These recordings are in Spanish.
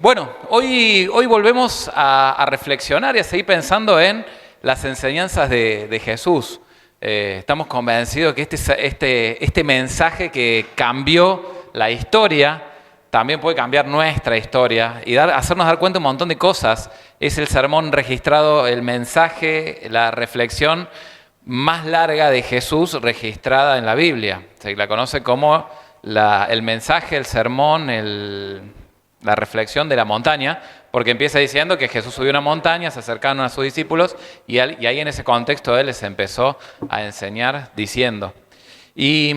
Bueno, hoy volvemos a reflexionar y a seguir pensando en las enseñanzas de Jesús. Estamos convencidos que este mensaje que cambió la historia también puede cambiar nuestra historia y hacernos dar cuenta de un montón de cosas. Es el sermón registrado, el mensaje, la reflexión más larga de Jesús registrada en la Biblia. Se la conoce como el mensaje, el sermón, la reflexión de la montaña, porque empieza diciendo que Jesús subió a una montaña, se acercaron a sus discípulos y ahí en ese contexto Él les empezó a enseñar diciendo. Y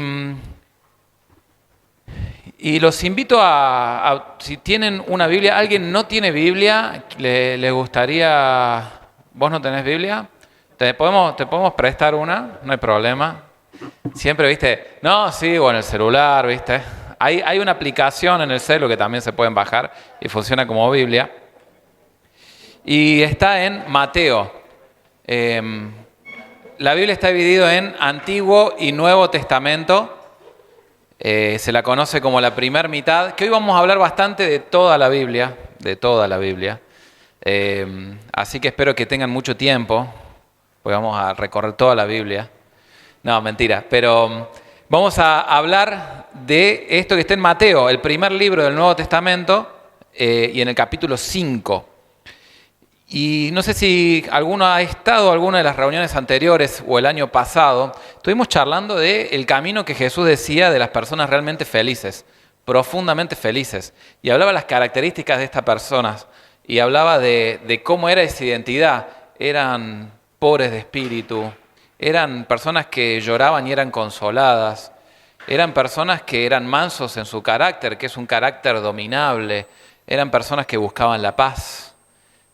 los invito si tienen una Biblia, ¿alguien no tiene Biblia? ¿Le gustaría? ¿Vos no tenés Biblia? ¿Te podemos prestar una? No hay problema. Siempre, ¿viste? No, sí, o en el celular, ¿viste? Hay una aplicación en el celu que también se pueden bajar y funciona como Biblia. Y está en Mateo. La Biblia está dividida en Antiguo y Nuevo Testamento. Se la conoce como la primera mitad, que hoy vamos a hablar bastante de toda la Biblia, así que espero que tengan mucho tiempo, porque vamos a recorrer toda la Biblia. No, mentira, pero vamos a hablar de esto que está en Mateo, el primer libro del Nuevo Testamento, y en el capítulo 5. Y no sé si alguno ha estado en alguna de las reuniones anteriores o el año pasado, estuvimos charlando del camino que Jesús decía de las personas realmente felices, profundamente felices. Y hablaba de las características de estas personas y hablaba de cómo era esa identidad. Eran pobres de espíritu, eran personas que lloraban y eran consoladas, eran personas que eran mansos en su carácter, que es un carácter dominable, eran personas que buscaban la paz.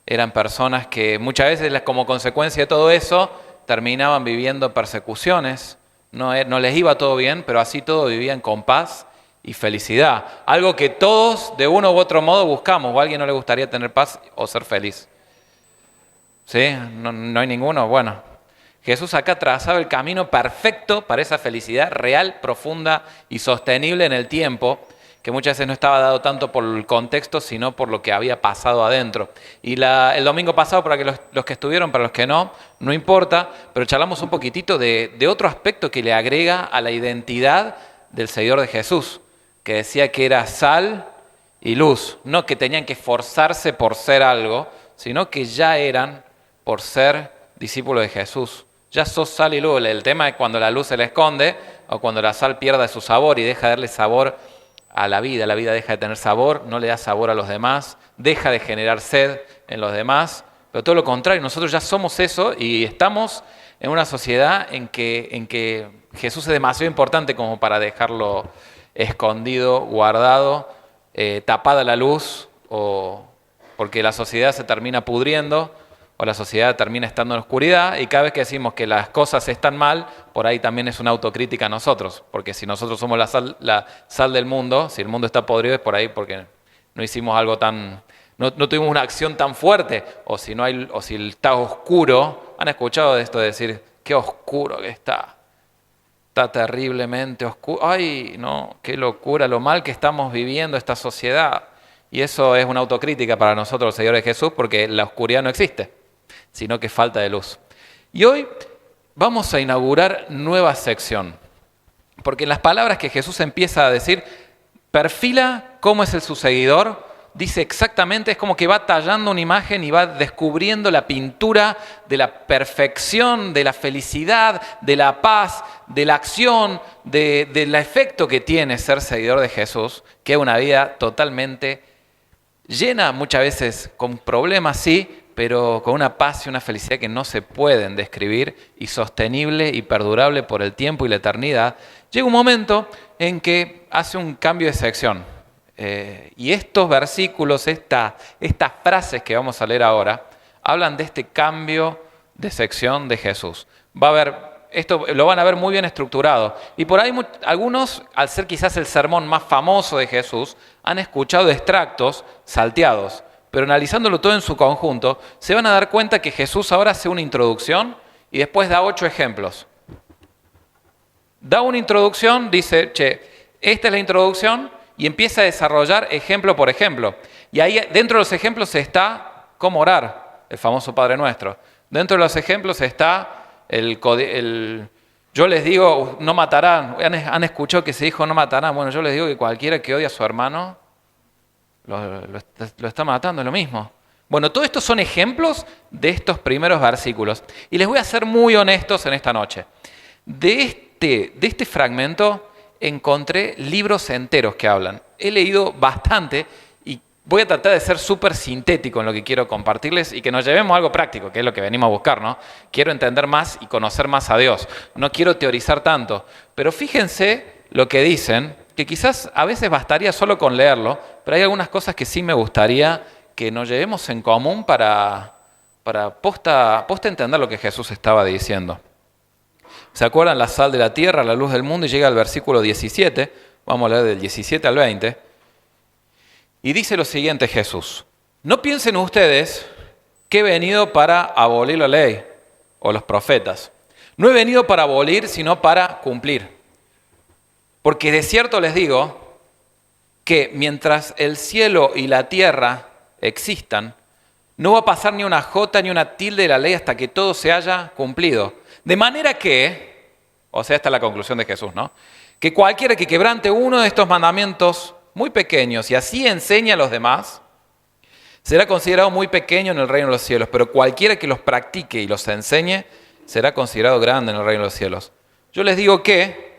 Eran personas que muchas veces, como consecuencia de todo eso, terminaban viviendo persecuciones. No les iba todo bien, pero así todo vivían con paz y felicidad. Algo que todos, de uno u otro modo, buscamos. ¿O a alguien no le gustaría tener paz o ser feliz? ¿Sí? ¿No hay ninguno? Bueno, Jesús acá trazaba el camino perfecto para esa felicidad real, profunda y sostenible en el tiempo, que muchas veces no estaba dado tanto por el contexto, sino por lo que había pasado adentro. Y el domingo pasado, para que los que estuvieron, para los que no importa, pero charlamos un poquitito de otro aspecto que le agrega a la identidad del seguidor de Jesús, que decía que era sal y luz, no que tenían que esforzarse por ser algo, sino que ya eran por ser discípulos de Jesús. Ya sos sal y luz. El tema es cuando la luz se le esconde o cuando la sal pierde su sabor y deja de darle sabor a la vida deja de tener sabor, no le da sabor a los demás, deja de generar sed en los demás, pero todo lo contrario, nosotros ya somos eso y estamos en una sociedad en que Jesús es demasiado importante como para dejarlo escondido, guardado, tapada la luz, o porque la sociedad se termina pudriendo, o la sociedad termina estando en oscuridad, y cada vez que decimos que las cosas están mal, por ahí también es una autocrítica a nosotros, porque si nosotros somos la sal del mundo, si el mundo está podrido es por ahí porque no hicimos algo no tuvimos una acción tan fuerte, o si está oscuro. ¿Han escuchado de esto de decir, qué oscuro que está terriblemente oscuro, ay, no, qué locura, lo mal que estamos viviendo esta sociedad? Y eso es una autocrítica para nosotros, los seguidores de Jesús, porque la oscuridad no existe, sino que falta de luz. Y hoy vamos a inaugurar nueva sección, porque en las palabras que Jesús empieza a decir, perfila cómo es su seguidor, dice exactamente, es como que va tallando una imagen y va descubriendo la pintura de la perfección, de la felicidad, de la paz, de la acción, del efecto que tiene ser seguidor de Jesús, que es una vida totalmente llena, muchas veces con problemas, sí, pero con una paz y una felicidad que no se pueden describir, y sostenible y perdurable por el tiempo y la eternidad. Llega un momento en que hace un cambio de sección. Y estos versículos, estas frases que vamos a leer ahora, hablan de este cambio de sección de Jesús. Esto lo van a ver muy bien estructurado. Y por ahí algunos, al ser quizás el sermón más famoso de Jesús, han escuchado extractos salteados. Pero analizándolo todo en su conjunto, se van a dar cuenta que Jesús ahora hace una introducción y después da 8 ejemplos. Da una introducción, dice, esta es la introducción, y empieza a desarrollar ejemplo por ejemplo. Y ahí dentro de los ejemplos está cómo orar, el famoso Padre Nuestro. Dentro de los ejemplos está yo les digo, no matarán. ¿Han escuchado que se dijo no matarán? Bueno, yo les digo que cualquiera que odie a su hermano lo está matando, es lo mismo. Bueno, todo esto son ejemplos de estos primeros versículos. Y les voy a ser muy honestos en esta noche. De este fragmento encontré libros enteros que hablan. He leído bastante y voy a tratar de ser súper sintético en lo que quiero compartirles y que nos llevemos a algo práctico, que es lo que venimos a buscar, ¿no? Quiero entender más y conocer más a Dios. No quiero teorizar tanto. Pero fíjense lo que dicen, que quizás a veces bastaría solo con leerlo, pero hay algunas cosas que sí me gustaría que nos llevemos en común para posta entender lo que Jesús estaba diciendo. ¿Se acuerdan? La sal de la tierra, la luz del mundo, y llega al versículo 17, vamos a leer del 17 al 20, y dice lo siguiente Jesús: no piensen ustedes que he venido para abolir la ley o los profetas. No he venido para abolir, sino para cumplir. Porque de cierto les digo que mientras el cielo y la tierra existan, no va a pasar ni una jota ni una tilde de la ley hasta que todo se haya cumplido. De manera que, o sea, esta es la conclusión de Jesús, ¿no? Que cualquiera que quebrante uno de estos mandamientos muy pequeños y así enseñe a los demás, será considerado muy pequeño en el reino de los cielos, pero cualquiera que los practique y los enseñe, será considerado grande en el reino de los cielos. Yo les digo que,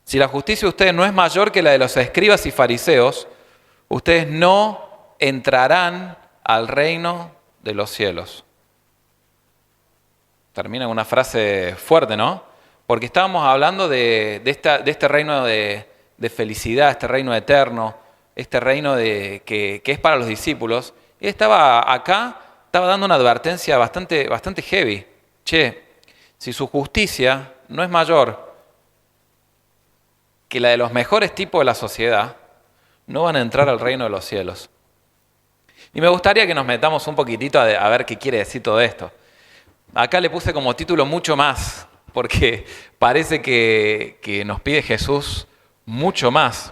si la justicia de ustedes no es mayor que la de los escribas y fariseos, ustedes no entrarán al reino de los cielos. Termina con una frase fuerte, ¿no? Porque estábamos hablando de este reino de felicidad, este reino eterno, este reino que es para los discípulos. Y estaba dando una advertencia bastante heavy. Che, si su justicia no es mayor que la de los mejores tipos de la sociedad, no van a entrar al reino de los cielos. Y me gustaría que nos metamos un poquitito a ver qué quiere decir todo esto. Acá le puse como título mucho más, porque parece que nos pide Jesús mucho más.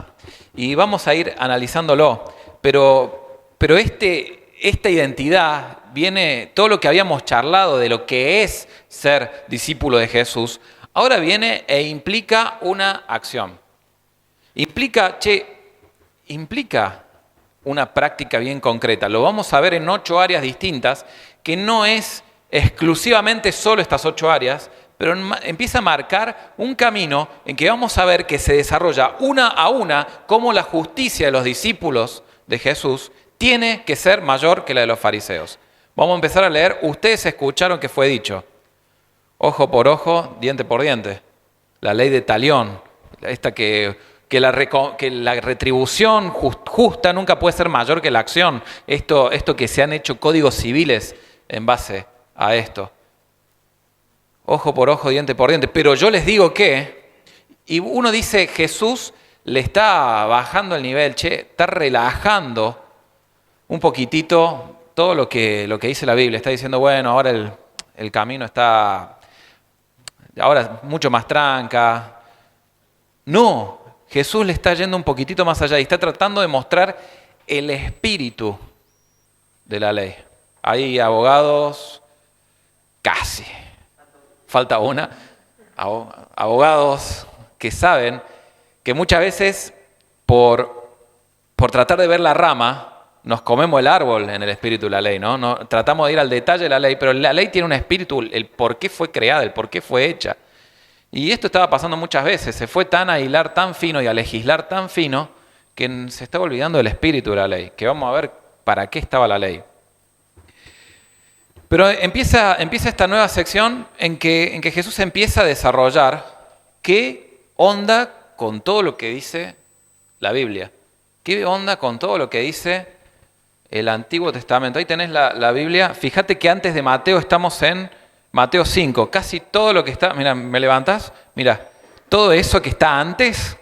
Y vamos a ir analizándolo. Pero esta identidad viene, todo lo que habíamos charlado de lo que es ser discípulo de Jesús, ahora viene e implica una acción. Implica una práctica bien concreta. Lo vamos a ver en 8 áreas distintas, que no es exclusivamente solo estas 8 áreas, pero empieza a marcar un camino en que vamos a ver que se desarrolla una a una cómo la justicia de los discípulos de Jesús tiene que ser mayor que la de los fariseos. Vamos a empezar a leer. Ustedes escucharon que fue dicho: ojo por ojo, diente por diente. La ley de talión, esta que la retribución justa nunca puede ser mayor que la acción. Esto que se han hecho códigos civiles en base a esto. Ojo por ojo, diente por diente. Pero yo les digo que, y uno dice, Jesús le está bajando el nivel, está relajando un poquitito todo lo que dice la Biblia. Está diciendo, bueno, ahora el camino está ahora mucho más tranca. No, Jesús le está yendo un poquitito más allá y está tratando de mostrar el espíritu de la ley. Hay abogados, casi, falta una, abogados que saben que muchas veces por tratar de ver la rama, nos comemos el árbol en el espíritu de la ley, ¿no? Tratamos de ir al detalle de la ley, pero la ley tiene un espíritu, el por qué fue creada, el por qué fue hecha. Y esto estaba pasando muchas veces, se fue tan a hilar tan fino y a legislar tan fino que se estaba olvidando del espíritu de la ley, que vamos a ver para qué estaba la ley. Pero empieza esta nueva sección en que Jesús empieza a desarrollar qué onda con todo lo que dice la Biblia, qué onda con todo lo que dice el Antiguo Testamento. Ahí tenés la Biblia, fíjate que antes de Mateo estamos en Mateo 5, casi todo lo que está, mira, ¿me levantás? Mira, todo eso que está antes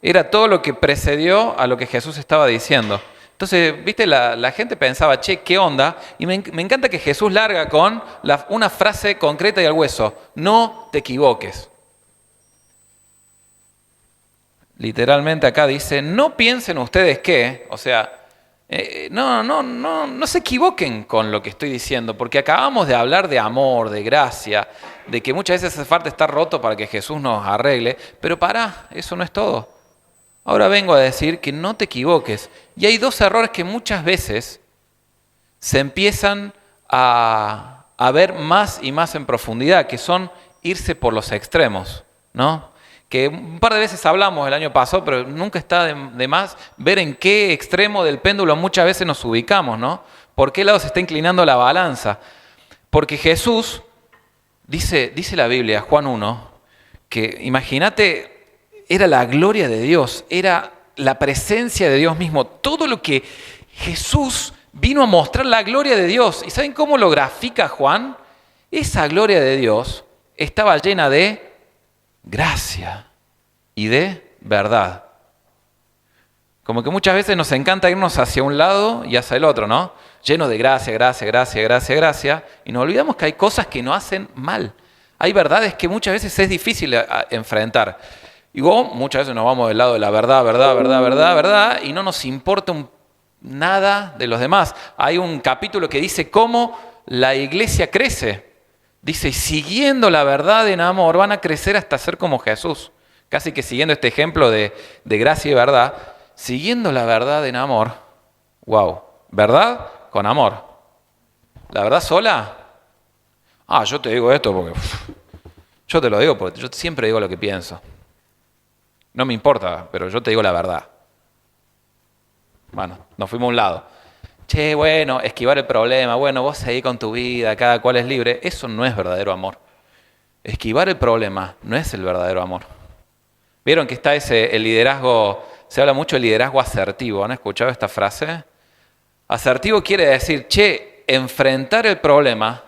era todo lo que precedió a lo que Jesús estaba diciendo. Entonces, viste, la gente pensaba, che, ¿qué onda? Y me encanta que Jesús larga con una frase concreta y al hueso: no te equivoques. literalmente acá dice, no piensen ustedes que, o sea, no se equivoquen con lo que estoy diciendo, porque acabamos de hablar de amor, de gracia, de que muchas veces hace falta estar roto para que Jesús nos arregle, pero eso no es todo. Ahora vengo a decir que no te equivoques. Y hay dos errores que muchas veces se empiezan a ver más y más en profundidad, que son irse por los extremos, ¿no? Que un par de veces hablamos el año pasado, pero nunca está de más ver en qué extremo del péndulo muchas veces nos ubicamos, ¿no? ¿Por qué lado se está inclinando la balanza? Porque Jesús, dice la Biblia, Juan 1, que imagínate, era la gloria de Dios, era la presencia de Dios mismo, todo lo que Jesús vino a mostrar, la gloria de Dios. ¿Y saben cómo lo grafica Juan? Esa gloria de Dios estaba llena de gracia y de verdad. Como que muchas veces nos encanta irnos hacia un lado y hacia el otro, ¿no? Lleno de gracia, gracia, gracia, gracia, gracia. Y nos olvidamos que hay cosas que nos hacen mal. Hay verdades que muchas veces es difícil enfrentar. Y muchas veces nos vamos del lado de la verdad, verdad, verdad, verdad, verdad, y no nos importa nada de los demás. Hay un capítulo que dice cómo la iglesia crece. Dice, siguiendo la verdad en amor, van a crecer hasta ser como Jesús. Casi que siguiendo este ejemplo de gracia y verdad, siguiendo la verdad en amor. Wow, ¿verdad? Con amor. ¿La verdad sola? Yo te digo esto porque... yo te lo digo porque yo siempre digo lo que pienso. No me importa, pero yo te digo la verdad. Bueno, nos fuimos a un lado. Che, bueno, esquivar el problema, bueno, vos seguís con tu vida, cada cual es libre. Eso no es verdadero amor. Esquivar el problema no es el verdadero amor. ¿Vieron que está el liderazgo, se habla mucho del liderazgo asertivo? ¿Han escuchado esta frase? Asertivo quiere decir, enfrentar el problema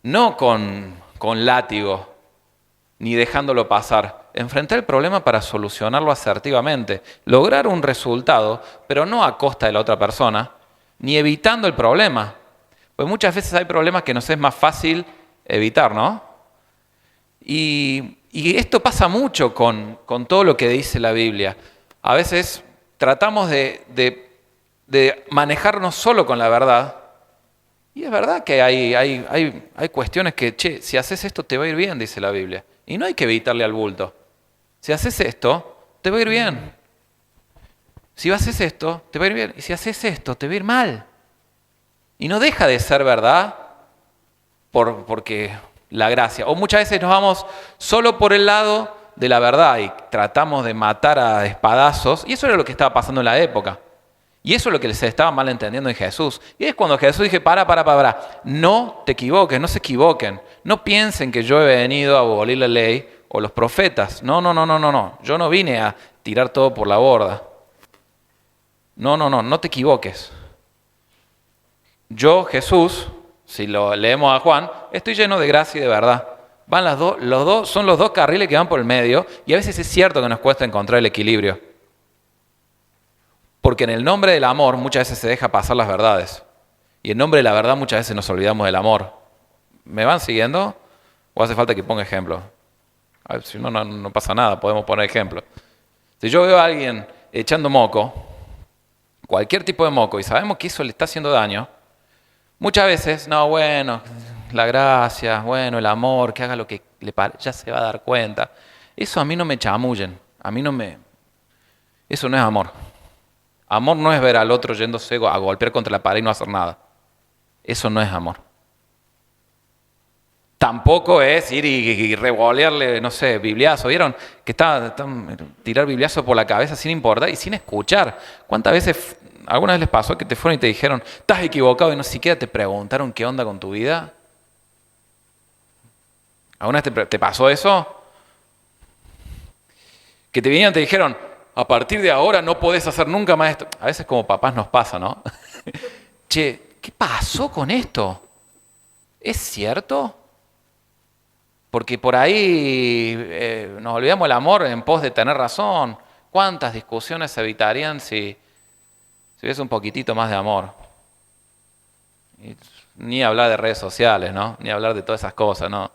no con látigo, ni dejándolo pasar. Enfrentar el problema para solucionarlo asertivamente. Lograr un resultado, pero no a costa de la otra persona, ni evitando el problema. Pues muchas veces hay problemas que nos es más fácil evitar, ¿no? Y esto pasa mucho con todo lo que dice la Biblia. A veces tratamos de manejarnos solo con la verdad. Y es verdad que hay cuestiones que, si haces esto te va a ir bien, dice la Biblia. Y no hay que evitarle al bulto. Si haces esto, te va a ir bien. Si haces esto, te va a ir bien. Y si haces esto, te va a ir mal. Y no deja de ser verdad porque la gracia. O muchas veces nos vamos solo por el lado de la verdad y tratamos de matar a espadazos. Y eso era lo que estaba pasando en la época. Y eso es lo que se estaba malentendiendo en Jesús. Y es cuando Jesús dije, para. No te equivoques, no se equivoquen. No piensen que yo he venido a abolir la ley o los profetas. No. Yo no vine a tirar todo por la borda. No te equivoques. Yo, Jesús, si lo leemos a Juan, estoy lleno de gracia y de verdad. Van son los dos carriles que van por el medio y a veces es cierto que nos cuesta encontrar el equilibrio. Porque en el nombre del amor muchas veces se deja pasar las verdades. Y en nombre de la verdad muchas veces nos olvidamos del amor. ¿Me van siguiendo? ¿O hace falta que ponga ejemplo? A ver, si no pasa nada, podemos poner ejemplo. Si yo veo a alguien echando moco, cualquier tipo de moco, y sabemos que eso le está haciendo daño, muchas veces, la gracia, el amor, que haga lo que le parezca, ya se va a dar cuenta. Eso a mí no me chamullen, eso no es amor. Amor no es ver al otro yéndose a golpear contra la pared y no hacer nada. Eso no es amor. Tampoco es ir y revolearle, bibliazo. ¿Vieron? Que tirar bibliazo por la cabeza sin importar y sin escuchar. ¿Cuántas veces, alguna vez les pasó que te fueron y te dijeron, estás equivocado y no siquiera te preguntaron qué onda con tu vida? ¿Alguna vez te pasó eso? Que te vinieron y te dijeron, a partir de ahora no podés hacer nunca más esto. A veces como papás nos pasa, ¿no? ¿Qué pasó con esto? ¿Es cierto? Porque por ahí nos olvidamos el amor en pos de tener razón. ¿Cuántas discusiones se evitarían si hubiese un poquitito más de amor? Y ni hablar de redes sociales, ¿no? Ni hablar de todas esas cosas, ¿no?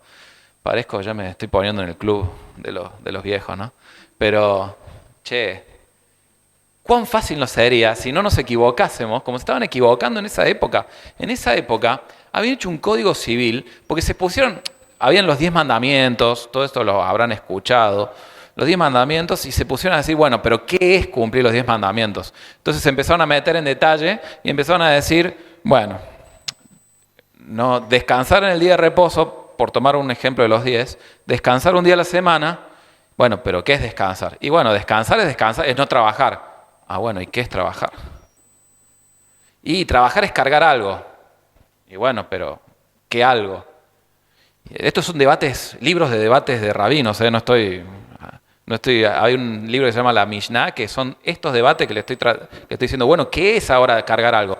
Parezco, ya me estoy poniendo en el club de los viejos, ¿no? Pero che, cuán fácil nos sería si no nos equivocásemos, como se estaban equivocando en esa época. En esa época habían hecho un código civil, porque se pusieron, habían los 10 mandamientos, todo esto lo habrán escuchado, los 10 mandamientos, y se pusieron a decir, bueno, pero ¿qué es cumplir los 10 mandamientos? Entonces se empezaron a meter en detalle y empezaron a decir, bueno, no, descansar en el día de reposo, por tomar un ejemplo de los 10, descansar un día a la semana, bueno, pero ¿qué es descansar? Y bueno, descansar, es no trabajar. Ah, bueno, ¿y qué es trabajar? Y trabajar es cargar algo. Y bueno, pero ¿qué algo? Estos son debates, libros de debates de rabinos, no estoy, hay un libro que se llama La Mishnah, que son estos debates que le estoy diciendo, bueno, ¿qué es ahora cargar algo?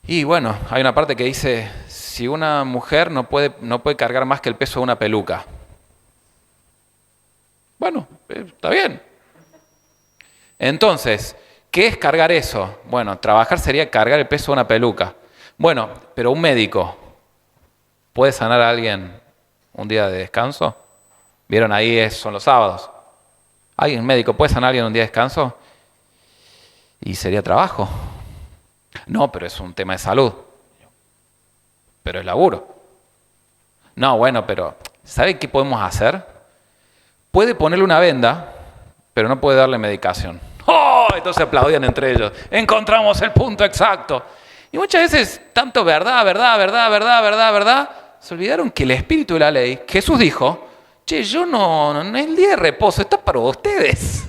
Y bueno, hay una parte que dice, si una mujer no puede cargar más que el peso de una peluca. Bueno, está bien. Entonces, ¿qué es cargar eso? Bueno, trabajar sería cargar el peso de una peluca. Bueno, pero un médico, ¿puede sanar a alguien un día de descanso? ¿Vieron? Ahí son los sábados. ¿Alguien médico puede sanar a alguien un día de descanso? Y sería trabajo. No, pero es un tema de salud. Pero es laburo. No, bueno, pero ¿sabe qué podemos hacer? Puede ponerle una venda, pero no puede darle medicación. ¡Oh! Entonces aplaudían entre ellos. Encontramos el punto exacto. Y muchas veces, tanto verdad, se olvidaron que el espíritu de la ley, Jesús dijo, che, yo no el día de reposo, esto es para ustedes.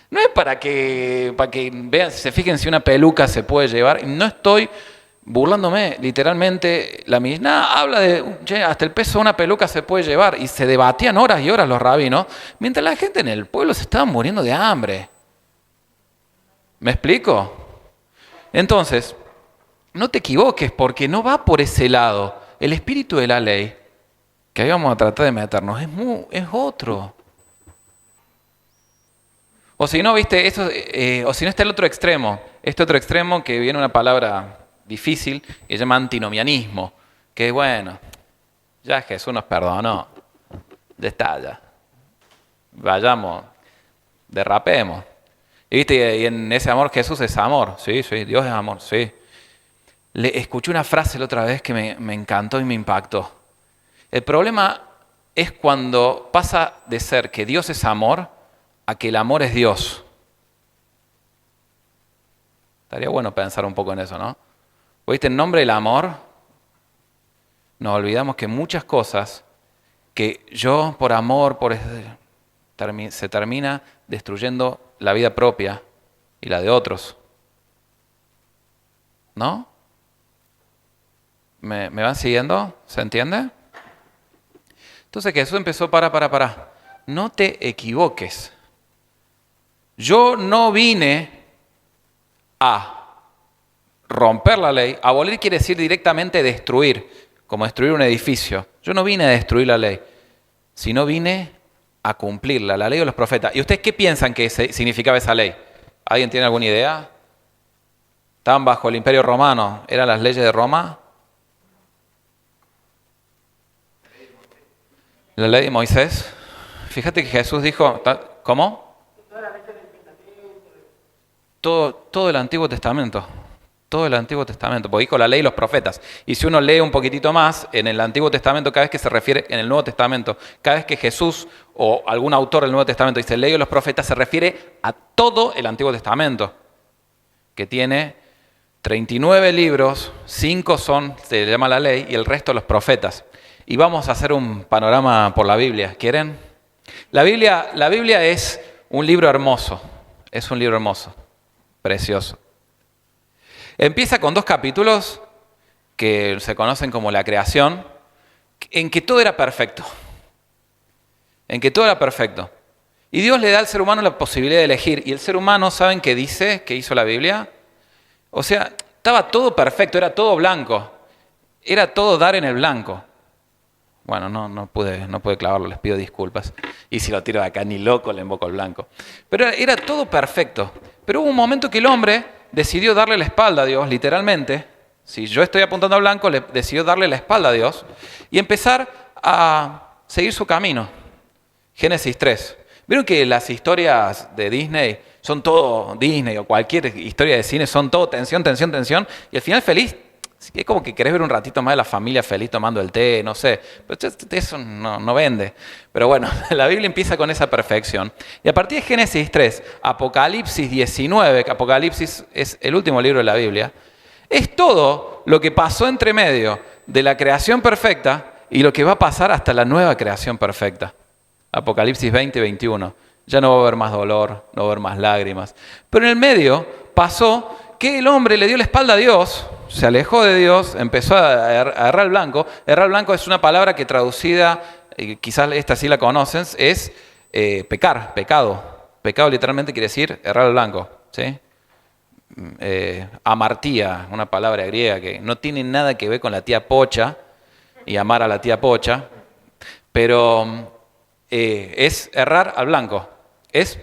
No es para que vean, se fijen si una peluca se puede llevar. No estoy burlándome, literalmente. La Mishnah habla de, che, hasta el peso de una peluca se puede llevar. Y se debatían horas y horas los rabinos, mientras la gente en el pueblo se estaba muriendo de hambre. ¿Me explico? Entonces, no te equivoques, porque no va por ese lado. El espíritu de la ley, que ahí vamos a tratar de meternos, es otro. O si no, viste, o si no está el otro extremo. Este otro extremo que viene una palabra difícil, que se llama antinomianismo. Que bueno, ya Jesús nos perdonó. Ya está, ya. Vayamos, derrapemos. Y viste, y en ese amor Jesús es amor. Sí, Dios es amor, sí. Le escuché una frase la otra vez que me encantó y me impactó. El problema es cuando pasa de ser que Dios es amor a que el amor es Dios. Estaría bueno pensar un poco en eso, ¿no? ¿Oíste? En nombre del amor, nos olvidamos que muchas cosas que yo por amor se termina destruyendo la vida propia y la de otros. ¿No? ¿Me van siguiendo? ¿Se entiende? Entonces Jesús empezó, para. No te equivoques. Yo no vine a romper la ley. Abolir quiere decir directamente destruir, como destruir un edificio. Yo no vine a destruir la ley, sino vine a cumplirla, la ley de los profetas. ¿Y ustedes qué piensan que significaba esa ley? ¿Alguien tiene alguna idea? ¿Estaban bajo el Imperio Romano? ¿Eran las leyes de Roma? La ley de Moisés. Fíjate que Jesús dijo, ¿cómo? Todo el Antiguo Testamento. Todo el Antiguo Testamento, porque dijo la ley y los profetas. Y si uno lee un poquitito más, en el Antiguo Testamento, cada vez que se refiere, en el Nuevo Testamento, cada vez que Jesús o algún autor del Nuevo Testamento dice ley y los profetas, se refiere a todo el Antiguo Testamento, que tiene 39 libros, 5 se llama la ley, y el resto los profetas. Y vamos a hacer un panorama por la Biblia. ¿Quieren? La Biblia es un libro hermoso. Es un libro hermoso. Precioso. Empieza con 2 capítulos que se conocen como la creación, en que todo era perfecto. En que todo era perfecto. Y Dios le da al ser humano la posibilidad de elegir. Y el ser humano, ¿saben qué dice? ¿Qué hizo la Biblia? O sea, estaba todo perfecto, era todo blanco. Era todo dar en el blanco. Bueno, no pude clavarlo, les pido disculpas. Y si lo tiro de acá, ni loco le invoco el blanco. Pero era todo perfecto. Pero hubo un momento que el hombre decidió darle la espalda a Dios, literalmente. Si yo estoy apuntando a blanco, decidió darle la espalda a Dios y empezar a seguir su camino. Génesis 3. ¿Vieron que las historias de Disney son todo Disney o cualquier historia de cine son todo tensión, tensión, tensión? Y al final feliz, es como que querés ver un ratito más de la familia feliz tomando el té, no sé. Pero eso no vende. Pero bueno, la Biblia empieza con esa perfección. Y a partir de Génesis 3, Apocalipsis 19, que Apocalipsis es el último libro de la Biblia, es todo lo que pasó entre medio de la creación perfecta y lo que va a pasar hasta la nueva creación perfecta. Apocalipsis 20, 21. Ya no va a haber más dolor, no va a haber más lágrimas. Pero en el medio pasó que el hombre le dio la espalda a Dios, se alejó de Dios, empezó a errar blanco. Errar blanco es una palabra que traducida, quizás esta sí la conocen, es pecar, pecado. Pecado literalmente quiere decir errar al blanco, ¿sí? Amartía, una palabra griega que no tiene nada que ver con la tía Pocha y amar a la tía Pocha, pero es errar al blanco, es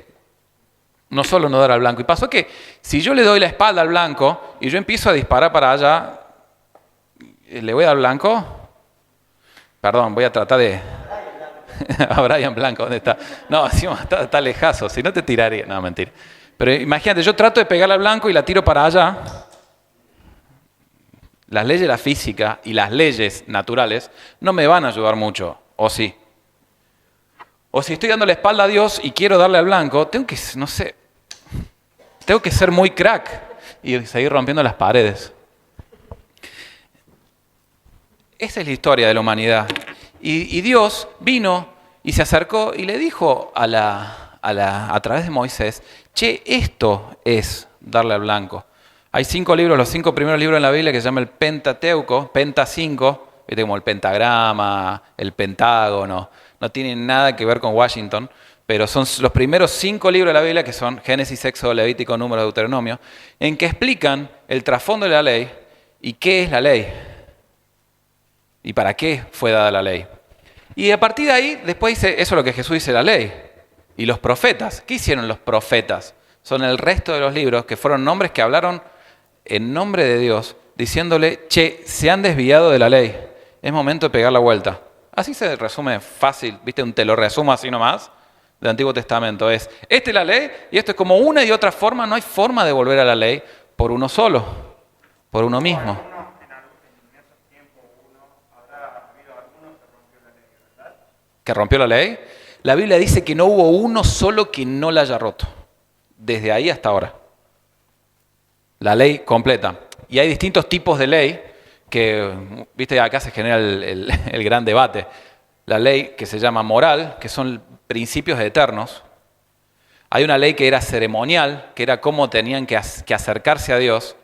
no solo no dar al blanco. Y pasó que si yo le doy la espalda al blanco y yo empiezo a disparar para allá, ¿le voy a dar blanco? Perdón, voy a tratar de... a Brian Blanco, ¿dónde está? No, encima está lejazo, si no te tiraría. No, mentira. Pero imagínate, yo trato de pegarle al blanco y la tiro para allá. Las leyes de la física y las leyes naturales no me van a ayudar mucho, ¿o sí? O si estoy dando la espalda a Dios y quiero darle al blanco, tengo que, no sé, tengo que ser muy crack y seguir rompiendo las paredes. Esa es la historia de la humanidad. Y Dios vino y se acercó y le dijo a través de Moisés, che, esto es darle al blanco. Hay 5 libros, los 5 primeros libros en la Biblia que se llama el Pentateuco, Penta 5, ¿viste? Como el pentagrama, el pentágono. No tienen nada que ver con Washington, pero son los primeros 5 libros de la Biblia que son Génesis, Éxodo, Levítico, Número, Deuteronomio, en que explican el trasfondo de la ley y qué es la ley y para qué fue dada la ley. Y a partir de ahí, después dice, eso es lo que Jesús dice la ley. Y los profetas, ¿qué hicieron los profetas? Son el resto de los libros que fueron nombres que hablaron en nombre de Dios, diciéndole, che, se han desviado de la ley, es momento de pegar la vuelta. Así se resume fácil, ¿viste? Te lo resumo así nomás, del Antiguo Testamento. Esta es la ley y esto es como una y otra forma, no hay forma de volver a la ley por uno solo, por uno mismo. ¿Que rompió la ley? La Biblia dice que no hubo uno solo que no la haya roto, desde ahí hasta ahora. La ley completa. Y hay distintos tipos de ley que, viste, acá se genera el gran debate. La ley que se llama moral, que son principios eternos. Hay una ley que era ceremonial, que era cómo tenían que acercarse a Dios.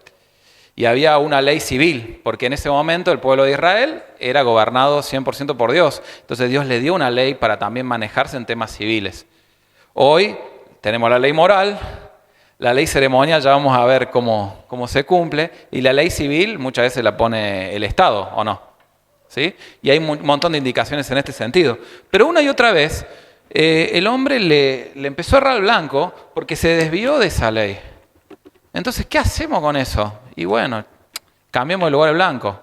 Y había una ley civil, porque en ese momento el pueblo de Israel era gobernado 100% por Dios. Entonces Dios le dio una ley para también manejarse en temas civiles. Hoy tenemos la ley moral, la ley ceremonial ya vamos a ver cómo se cumple, y la ley civil muchas veces la pone el Estado, ¿o no? ¿Sí? Y hay un montón de indicaciones en este sentido. Pero una y otra vez el hombre le empezó a errar al blanco porque se desvió de esa ley. Entonces, ¿qué hacemos con eso? Y bueno, cambiemos el lugar al blanco.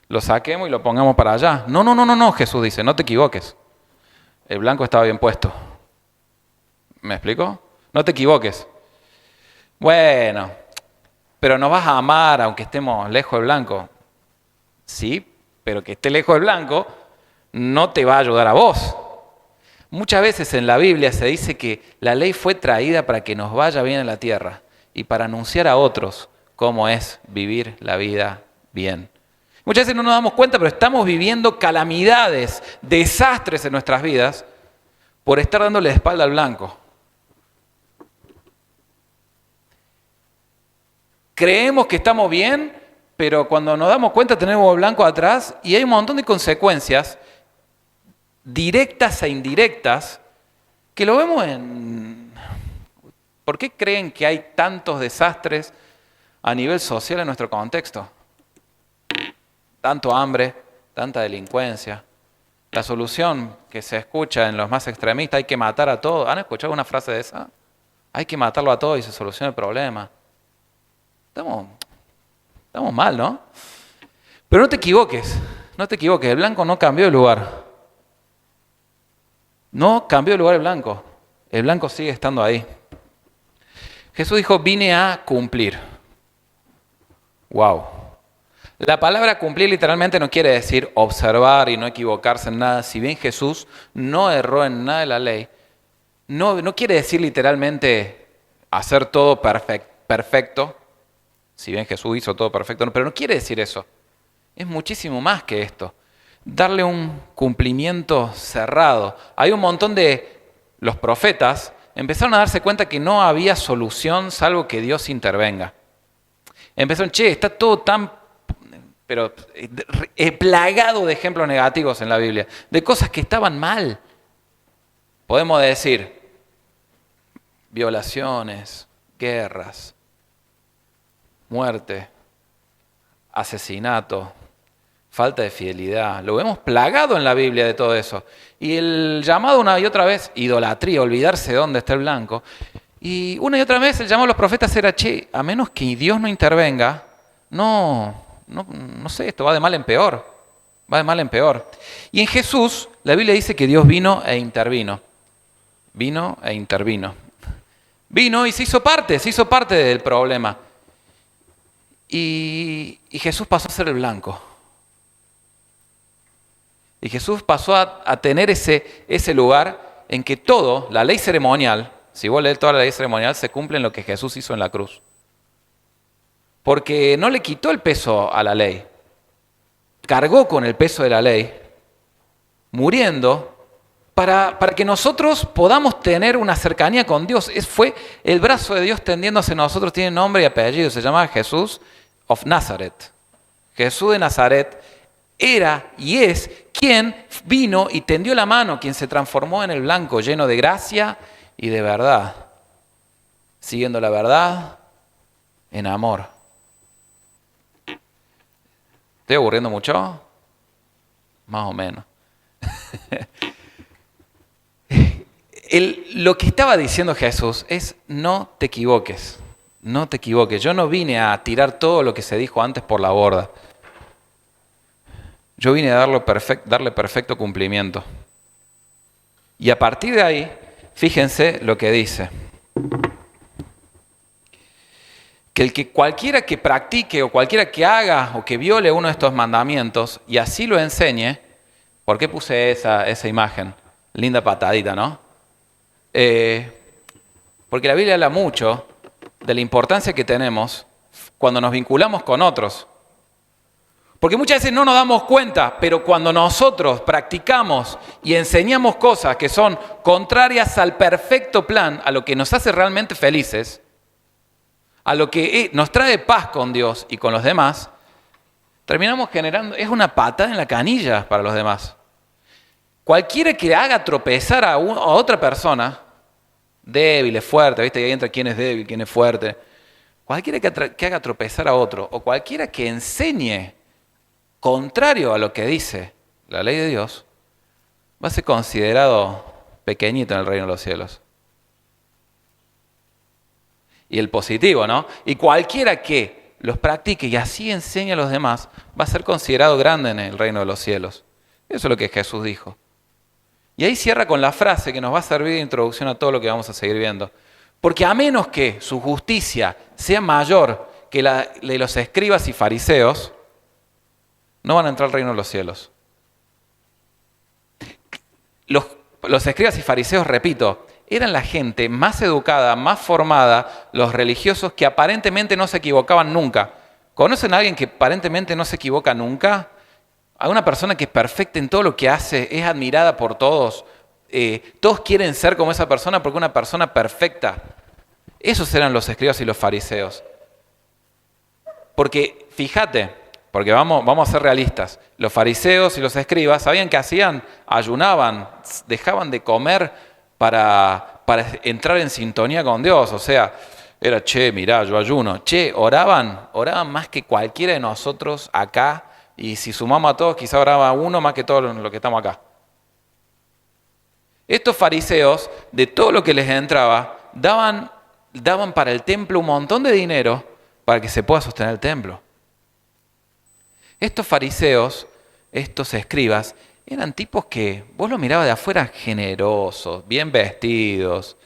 Lo saquemos y lo pongamos para allá. No, Jesús dice, no te equivoques. El blanco estaba bien puesto. ¿Me explico? No te equivoques. Bueno, pero nos vas a amar aunque estemos lejos del blanco. Sí, pero que esté lejos del blanco no te va a ayudar a vos. Muchas veces en la Biblia se dice que la ley fue traída para que nos vaya bien en la tierra y para anunciar a otros cómo es vivir la vida bien. Muchas veces no nos damos cuenta, pero estamos viviendo calamidades, desastres en nuestras vidas por estar dándole la espalda al blanco. Creemos que estamos bien, pero cuando nos damos cuenta tenemos el blanco atrás y hay un montón de consecuencias directas e indirectas que lo vemos en... ¿Por qué creen que hay tantos desastres a nivel social en nuestro contexto? Tanto hambre, tanta delincuencia. La solución que se escucha en los más extremistas, hay que matar a todos. ¿Han escuchado una frase de esa? Hay que matarlo a todos y se soluciona el problema. Estamos mal, ¿no? Pero no te equivoques, el blanco no cambió de lugar. No cambió de lugar el blanco. El blanco sigue estando ahí. Jesús dijo, vine a cumplir. Wow. La palabra cumplir literalmente no quiere decir observar y no equivocarse en nada. Si bien Jesús no erró en nada de la ley, no quiere decir literalmente hacer todo perfecto. Si bien Jesús hizo todo perfecto, pero no quiere decir eso. Es muchísimo más que esto. Darle un cumplimiento cerrado. Hay un montón de los profetas empezaron a darse cuenta que no había solución salvo que Dios intervenga. Empezaron, está todo tan, pero plagado de ejemplos negativos en la Biblia, de cosas que estaban mal. Podemos decir, violaciones, guerras, muerte, asesinato, falta de fidelidad. Lo vemos plagado en la Biblia de todo eso. Y el llamado una y otra vez, idolatría, olvidarse de dónde está el blanco. Y una y otra vez el llamado a los profetas era, a menos que Dios no intervenga, no sé, esto va de mal en peor. Va de mal en peor. Y en Jesús, la Biblia dice que Dios vino e intervino. Vino e intervino. Vino y se hizo parte del problema. Y Jesús pasó a ser el blanco. Y Jesús pasó a tener ese lugar en que todo, la ley ceremonial, si vos lees toda la ley ceremonial, se cumple en lo que Jesús hizo en la cruz. Porque no le quitó el peso a la ley. Cargó con el peso de la ley, muriendo, para que nosotros podamos tener una cercanía con Dios. Fue el brazo de Dios tendiéndose a nosotros, tiene nombre y apellido, se llama Jesús of Nazareth. Jesús de Nazaret era y es quien vino y tendió la mano, quien se transformó en el blanco, lleno de gracia y de verdad, siguiendo la verdad en amor. ¿Estoy aburriendo mucho? Más o menos. Lo que estaba diciendo Jesús es, no te equivoques, no te equivoques. Yo no vine a tirar todo lo que se dijo antes por la borda. Yo vine a darle perfecto cumplimiento. Y a partir de ahí, fíjense lo que dice. Que cualquiera que practique o cualquiera que haga o que viole uno de estos mandamientos y así lo enseñe, ¿por qué puse esa imagen? Linda patadita, ¿no? Porque la Biblia habla mucho de la importancia que tenemos cuando nos vinculamos con otros. Porque muchas veces no nos damos cuenta, pero cuando nosotros practicamos y enseñamos cosas que son contrarias al perfecto plan, a lo que nos hace realmente felices, a lo que nos trae paz con Dios y con los demás, terminamos generando, es una patada en la canilla para los demás. Cualquiera que haga tropezar a otra persona, débil, es fuerte, ¿viste? Y ahí entra quién es débil, quién es fuerte. Cualquiera que haga tropezar a otro, o cualquiera que enseñe contrario a lo que dice la ley de Dios, va a ser considerado pequeñito en el reino de los cielos. Y el positivo, ¿no? Y cualquiera que los practique y así enseñe a los demás, va a ser considerado grande en el reino de los cielos. Eso es lo que Jesús dijo. Y ahí cierra con la frase que nos va a servir de introducción a todo lo que vamos a seguir viendo. Porque a menos que su justicia sea mayor que la de los escribas y fariseos, no van a entrar al reino de los cielos. Los escribas y fariseos, repito, eran la gente más educada, más formada, los religiosos que aparentemente no se equivocaban nunca. ¿Conocen a alguien que aparentemente no se equivoca nunca? A una persona que es perfecta en todo lo que hace, es admirada por todos. Todos quieren ser como esa persona porque es una persona perfecta. Esos eran los escribas y los fariseos. Porque, fíjate, porque vamos a ser realistas, los fariseos y los escribas, ¿sabían qué hacían? Ayunaban, dejaban de comer para entrar en sintonía con Dios. O sea, era, mirá, yo ayuno. Oraban más que cualquiera de nosotros acá. Y si sumamos a todos, quizá oraba uno más que todos los que estamos acá. Estos fariseos, de todo lo que les entraba, daban para el templo un montón de dinero para que se pueda sostener el templo. Estos fariseos, estos escribas, eran tipos que vos los mirabas de afuera generosos, bien vestidos.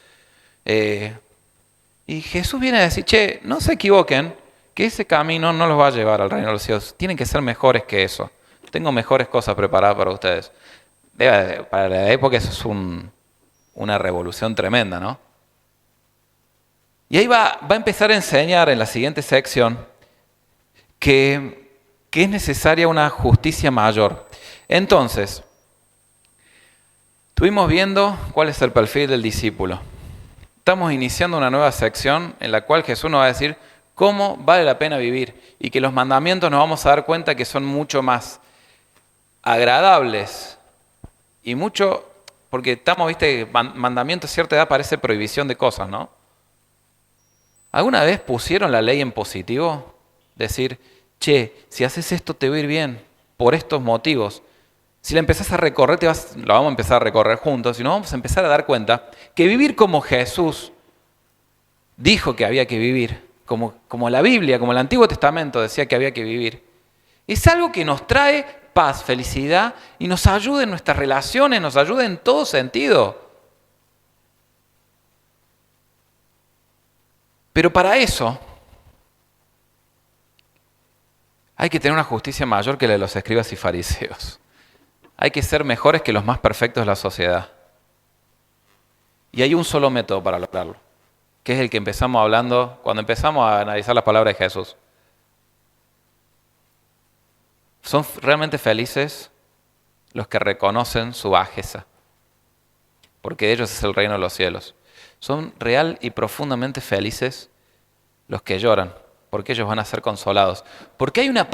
Y Jesús viene a decir, che, no se equivoquen, que ese camino no los va a llevar al reino de los cielos. Tienen que ser mejores que eso. Tengo mejores cosas preparadas para ustedes. Para la época eso es una revolución tremenda, ¿no? Y ahí va a empezar a enseñar en la siguiente sección que es necesaria una justicia mayor. Entonces, estuvimos viendo cuál es el perfil del discípulo. Estamos iniciando una nueva sección en la cual Jesús nos va a decir cómo vale la pena vivir y que los mandamientos nos vamos a dar cuenta que son mucho más agradables y mucho, porque estamos, viste, mandamientos a cierta edad parece prohibición de cosas, ¿no? ¿Alguna vez pusieron la ley en positivo? Decir, che, si haces esto te va a ir bien por estos motivos. Si la empezás a recorrer, la vamos a empezar a recorrer juntos y nos vamos a empezar a dar cuenta que vivir como Jesús dijo que había que vivir, como la Biblia, como el Antiguo Testamento decía que había que vivir, es algo que nos trae paz, felicidad y nos ayuda en nuestras relaciones, nos ayuda en todo sentido. Pero para eso hay que tener una justicia mayor que la de los escribas y fariseos. Hay que ser mejores que los más perfectos de la sociedad. Y hay un solo método para lograrlo, que es el que empezamos hablando cuando empezamos a analizar las palabras de Jesús. Son realmente felices los que reconocen su bajeza, porque de ellos es el reino de los cielos. Son real y profundamente felices los que lloran, porque ellos van a ser consolados. Porque hay algunas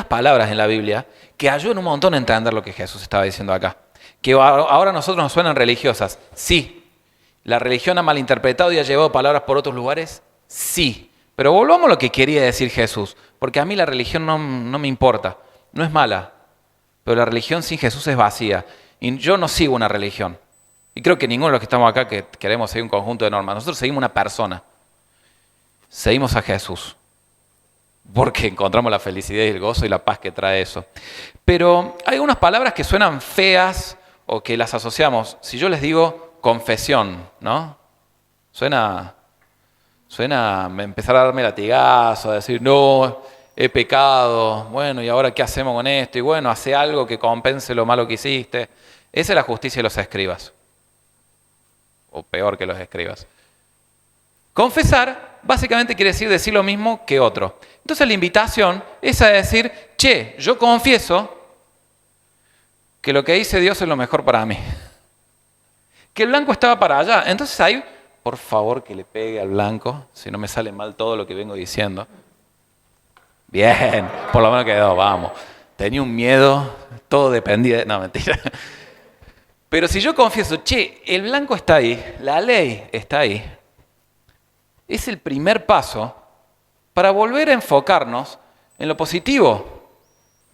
palabras en la Biblia que ayudan un montón a entender lo que Jesús estaba diciendo acá. Que ahora a nosotros nos suenan religiosas. Sí. ¿La religión ha malinterpretado y ha llevado palabras por otros lugares? Sí. Pero volvamos a lo que quería decir Jesús. Porque a mí la religión no me importa. No es mala. Pero la religión sin Jesús es vacía. Y yo no sigo una religión. Y creo que ninguno de los que estamos acá que queremos seguir un conjunto de normas. Nosotros seguimos una persona. Seguimos a Jesús, porque encontramos la felicidad y el gozo y la paz que trae eso. Pero hay algunas palabras que suenan feas o que las asociamos. Si yo les digo confesión, ¿no? Suena empezar a darme latigazo, a decir, no, he pecado, bueno, ¿y ahora qué hacemos con esto? Y bueno, hace algo que compense lo malo que hiciste. Esa es la justicia de los escribas, o peor que los escribas. Confesar básicamente quiere decir lo mismo que otro. Entonces la invitación es a decir, che, yo confieso que lo que dice Dios es lo mejor para mí. Que el blanco estaba para allá. Entonces ahí, por favor que le pegue al blanco, si no me sale mal todo lo que vengo diciendo. Bien, por lo menos quedó, vamos. Tenía un miedo, todo dependía de... No, mentira. Pero si yo confieso, che, el blanco está ahí, la ley está ahí, es el primer paso para volver a enfocarnos en lo positivo.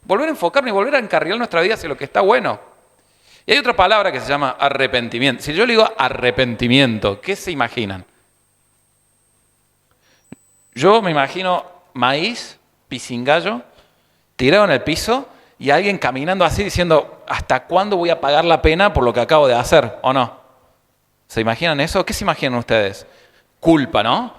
Volver a enfocarnos y volver a encarrilar nuestra vida hacia lo que está bueno. Y hay otra palabra que se llama arrepentimiento. Si yo le digo arrepentimiento, ¿qué se imaginan? Yo me imagino maíz, pisingallo, tirado en el piso y alguien caminando así diciendo, ¿hasta cuándo voy a pagar la pena por lo que acabo de hacer? ¿O no? ¿Se imaginan eso? ¿Qué se imaginan ustedes? Culpa, ¿no?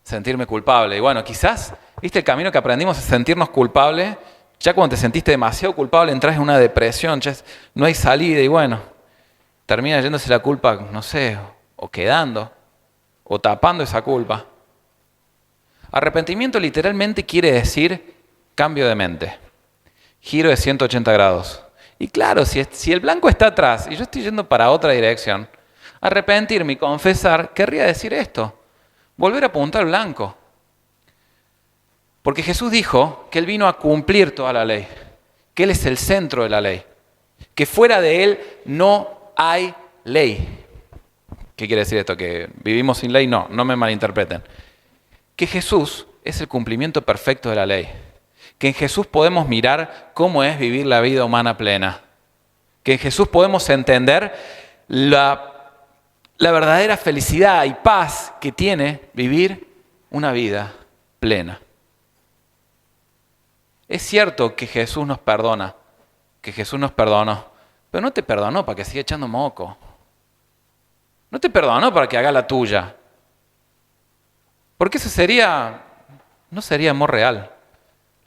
Sentirme culpable. Y bueno, quizás, ¿viste el camino que aprendimos es sentirnos culpables? Ya cuando te sentiste demasiado culpable entras en una depresión, ya no hay salida y bueno, termina yéndose la culpa, no sé, o quedando, o tapando esa culpa. Arrepentimiento literalmente quiere decir cambio de mente, giro de 180 grados. Y claro, si el blanco está atrás y yo estoy yendo para otra dirección, arrepentirme y confesar querría decir esto, volver a apuntar al blanco. Porque Jesús dijo que Él vino a cumplir toda la ley, que Él es el centro de la ley, que fuera de Él no hay ley. ¿Qué quiere decir esto? ¿Que vivimos sin ley? No me malinterpreten. Que Jesús es el cumplimiento perfecto de la ley. Que en Jesús podemos mirar cómo es vivir la vida humana plena. Que en Jesús podemos entender la verdadera felicidad y paz que tiene vivir una vida plena. Es cierto que Jesús nos perdona, que Jesús nos perdonó, pero no te perdonó para que siga echando moco. No te perdonó para que haga la tuya. Porque eso no sería amor real.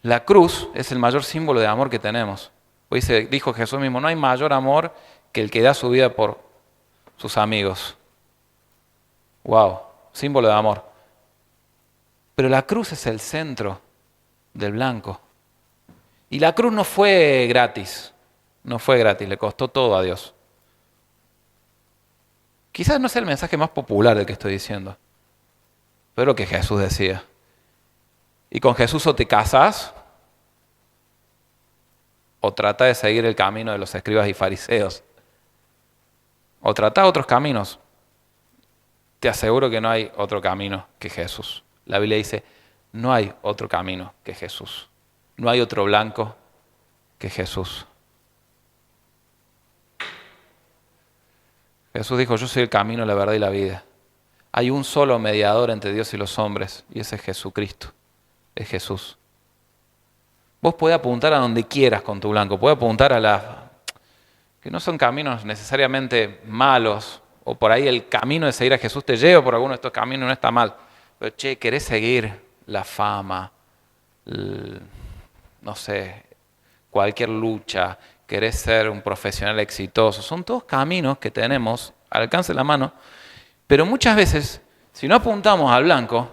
La cruz es el mayor símbolo de amor que tenemos. Hoy dijo Jesús mismo, no hay mayor amor que el que da su vida por sus amigos. Wow, símbolo de amor. Pero la cruz es el centro del blanco. Y la cruz no fue gratis. No fue gratis, le costó todo a Dios. Quizás no sea el mensaje más popular del que estoy diciendo, pero lo que Jesús decía. Y con Jesús o te casas o trata de seguir el camino de los escribas y fariseos. O trata otros caminos. Te aseguro que no hay otro camino que Jesús. La Biblia dice, no hay otro camino que Jesús. No hay otro blanco que Jesús. Jesús dijo, yo soy el camino, la verdad y la vida. Hay un solo mediador entre Dios y los hombres, y ese es Jesucristo, es Jesús. Vos podés apuntar a donde quieras con tu blanco, podés apuntar que no son caminos necesariamente malos, o por ahí el camino de seguir a Jesús te lleva por alguno de estos caminos, no está mal. Pero querés seguir la fama, no sé, cualquier lucha, querés ser un profesional exitoso. Son todos caminos que tenemos al alcance de la mano, pero muchas veces, si no apuntamos al blanco,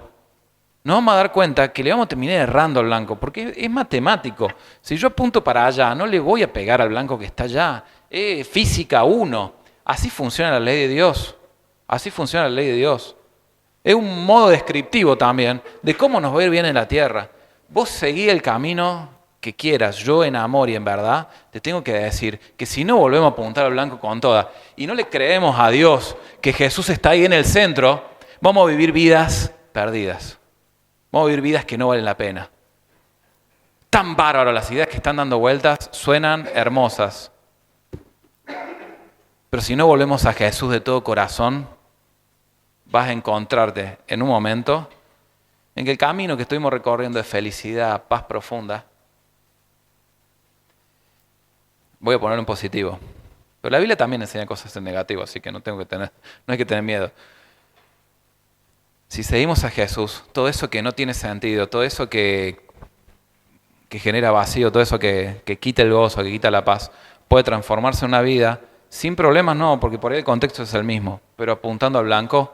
nos vamos a dar cuenta que le vamos a terminar errando al blanco, porque es matemático. Si yo apunto para allá, no le voy a pegar al blanco que está allá. Física 1. Así funciona la ley de Dios. Así funciona la ley de Dios. Es un modo descriptivo también de cómo nos va a ir bien en la tierra. Vos seguí el camino que quieras, yo en amor y en verdad, te tengo que decir que si no volvemos a apuntar al blanco con toda y no le creemos a Dios que Jesús está ahí en el centro, vamos a vivir vidas perdidas. Vamos a vivir vidas que no valen la pena. Tan bárbaro, las ideas que están dando vueltas suenan hermosas. Pero si no volvemos a Jesús de todo corazón, vas a encontrarte en un momento en que el camino que estuvimos recorriendo de felicidad, paz profunda, voy a ponerlo en positivo. Pero la Biblia también enseña cosas en negativo, así que no hay que tener miedo. Si seguimos a Jesús, todo eso que no tiene sentido, todo eso que genera vacío, todo eso que quita el gozo, que quita la paz, puede transformarse en una vida sin problemas, no, porque por ahí el contexto es el mismo, pero apuntando al blanco,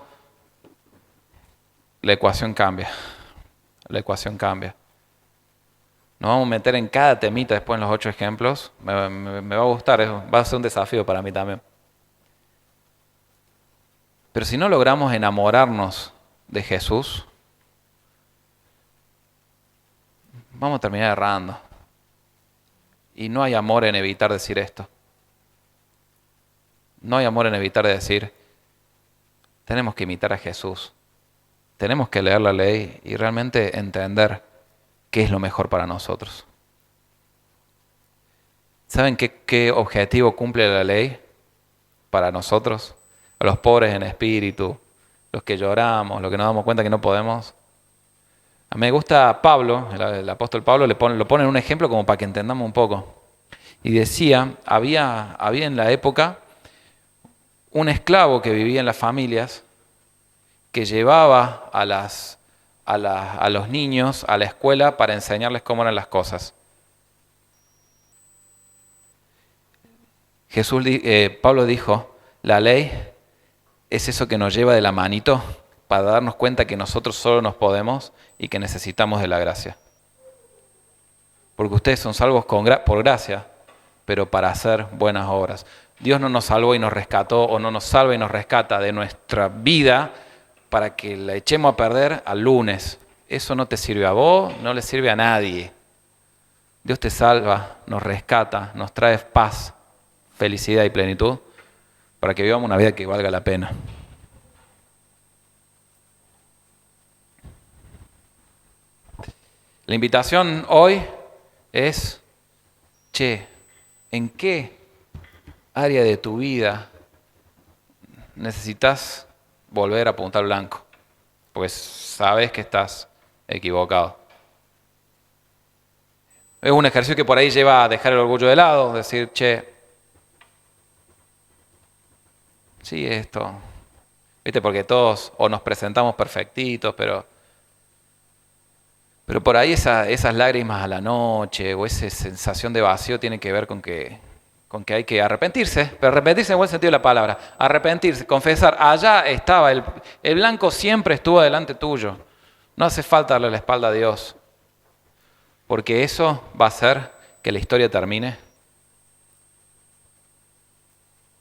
la ecuación cambia. La ecuación cambia. Nos vamos a meter en cada temita después en los 8 ejemplos. Me va a gustar eso, va a ser un desafío para mí también. Pero si no logramos enamorarnos de Jesús, vamos a terminar errando. Y no hay amor en evitar decir esto. No hay amor en evitar decir, tenemos que imitar a Jesús. Tenemos que leer la ley y realmente entender qué es lo mejor para nosotros. ¿Saben qué objetivo cumple la ley para nosotros? A los pobres en espíritu, los que lloramos, los que nos damos cuenta que no podemos. A mí me gusta Pablo, el apóstol Pablo, lo pone en un ejemplo como para que entendamos un poco. Y decía, había en la época un esclavo que vivía en las familias que llevaba a los niños a la escuela para enseñarles cómo eran las cosas. Pablo dijo, la ley es eso que nos lleva de la manito para darnos cuenta que nosotros solo nos podemos y que necesitamos de la gracia. Porque ustedes son salvos por gracia, pero para hacer buenas obras. Dios no nos salvó y nos rescató, o no nos salva y nos rescata de nuestra vida para que la echemos a perder al lunes. Eso no te sirve a vos, no le sirve a nadie. Dios te salva, nos rescata, nos trae paz, felicidad y plenitud para que vivamos una vida que valga la pena. La invitación hoy es, ¿en qué área de tu vida necesitas volver a apuntar blanco? Pues sabes que estás equivocado. Es un ejercicio que por ahí lleva a dejar el orgullo de lado, decir, che, sí, esto. ¿Viste? Porque todos o nos presentamos perfectitos, pero por ahí esas lágrimas a la noche o esa sensación de vacío tiene que ver con que hay que arrepentirse, pero arrepentirse en el buen sentido de la palabra, arrepentirse, confesar, allá estaba, el blanco siempre estuvo delante tuyo, no hace falta darle la espalda a Dios, porque eso va a hacer que la historia termine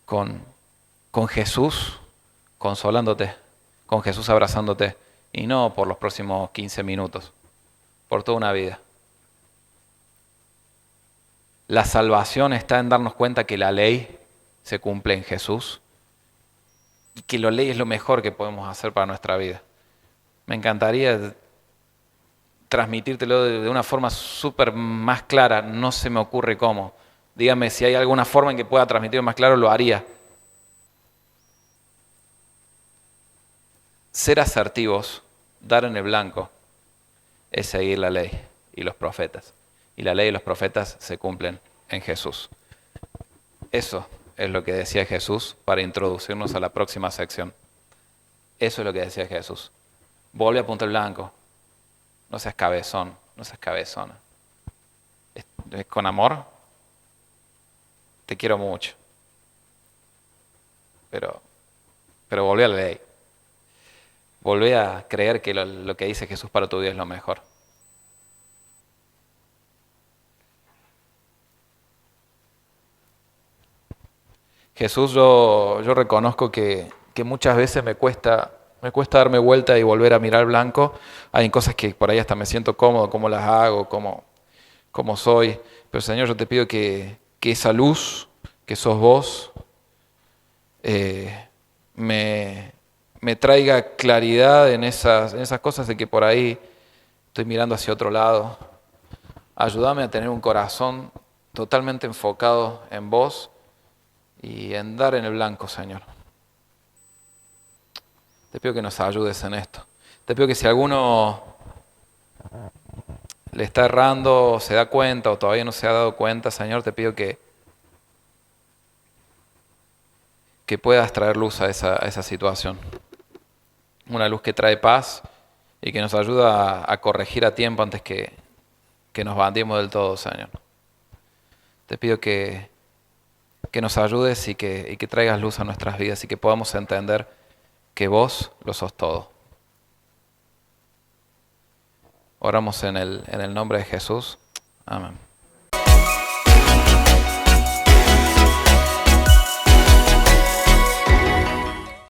con Jesús consolándote, con Jesús abrazándote, y no por los próximos 15 minutos, por toda una vida. La salvación está en darnos cuenta que la ley se cumple en Jesús y que la ley es lo mejor que podemos hacer para nuestra vida. Me encantaría transmitírtelo de una forma súper más clara, no se me ocurre cómo. Dígame si hay alguna forma en que pueda transmitirlo más claro, lo haría. Ser asertivos, dar en el blanco, es seguir la ley y los profetas. Y la ley y los profetas se cumplen en Jesús. Eso es lo que decía Jesús para introducirnos a la próxima sección. Eso es lo que decía Jesús. Vuelve a punto el blanco. No seas cabezón, no seas cabezona. Es con amor, te quiero mucho. Pero volvé a la ley. Volvé a creer que lo que dice Jesús para tu vida es lo mejor. Jesús, yo reconozco que muchas veces me cuesta darme vuelta y volver a mirar blanco. Hay cosas que por ahí hasta me siento cómodo, cómo las hago, cómo soy. Pero Señor, yo te pido que esa luz, que sos vos, me traiga claridad en esas cosas de que por ahí estoy mirando hacia otro lado. Ayúdame a tener un corazón totalmente enfocado en vos y en dar en el blanco, Señor. Te pido que nos ayudes en esto. Te pido que si alguno le está errando, o se da cuenta, o todavía no se ha dado cuenta, Señor, te pido que puedas traer luz a esa situación. Una luz que trae paz y que nos ayuda a corregir a tiempo antes que nos bandiemos del todo, Señor. Te pido que nos ayudes y que traigas luz a nuestras vidas y que podamos entender que vos lo sos todo. Oramos en el nombre de Jesús. Amén.